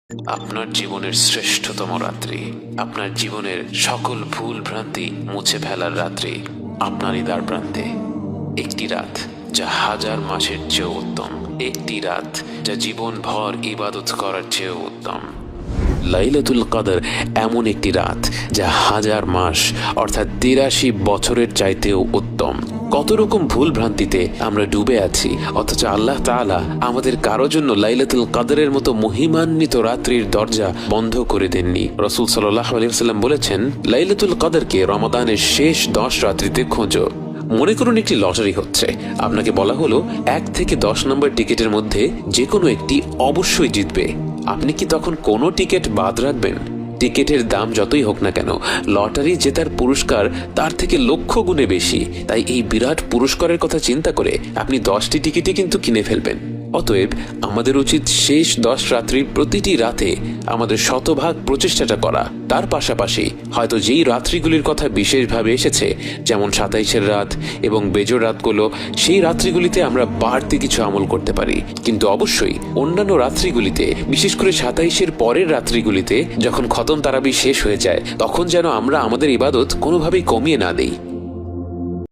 আপনার জীবনের শ্রেষ্ঠতম রাত্রি, আপনার জীবনের সকল ভুল ভ্রান্তি মুছে ফেলার রাত্রি আপনারই দ্বার প্রান্তে। একটি রাত যা হাজার মাসের চেয়েও উত্তম, একটি রাত যা জীবন ভর ইবাদত করার চেয়েও উত্তম। লাইলাতুল কদর এমন একটি রাত যা হাজার মাস অর্থাৎ ৮৩ বছরের চাইতেও উত্তম। কত রকম ভুল ভ্রান্তিতে আমরা ডুবে আছি, অথচ আল্লাহ তাআলা আমাদের কারো জন্য লাইলাতুল কদরের মতো মহিমান্বিত রাত্রির দরজা বন্ধ করে দেননি। রাসূল সাল্লাল্লাহু আলাইহি ওয়াসাল্লাম বলেছেন, লাইলাতুল কদরকে রমাদানের শেষ 10 রাত্রিতে খোঁজো। মনে করুন একটি লটারি হচ্ছে, আপনাকে বলা হলো 1 থেকে 10 নম্বর টিকিটের মধ্যে যে কোনো একটি অবশ্যই জিতবে। আপনি কি তখন কোনো টিকিট বাদ রাখবেন? টিকিটের দাম যতই হোক না কেন, লটারি জেতার পুরস্কার তার থেকে লক্ষ গুণে বেশি। তাই এই বিরাট পুরস্কারের কথা চিন্তা করে আপনি 10টি টিকিটই কিন্তু কিনে ফেলবেন। অতএব আমাদের উচিত শেষ 10 রাত্রির প্রতিটি রাতে আমাদের শতভাগ প্রচেষ্টাটা করা। তার পাশাপাশি হয়তো যেই রাত্রিগুলির কথা বিশেষভাবে এসেছে, যেমন 27-এর রাত এবং বেজোড় রাতগুলো, সেই রাত্রিগুলিতে আমরা বাড়তি কিছু আমল করতে পারি। কিন্তু অবশ্যই অন্যান্য রাত্রিগুলিতে, বিশেষ করে 27-এর পরের রাত্রিগুলিতে যখন খতম তারাবি শেষ হয়ে যায়, তখন যেন আমরা আমাদের ইবাদত কোনোভাবেই কমিয়ে না দেই।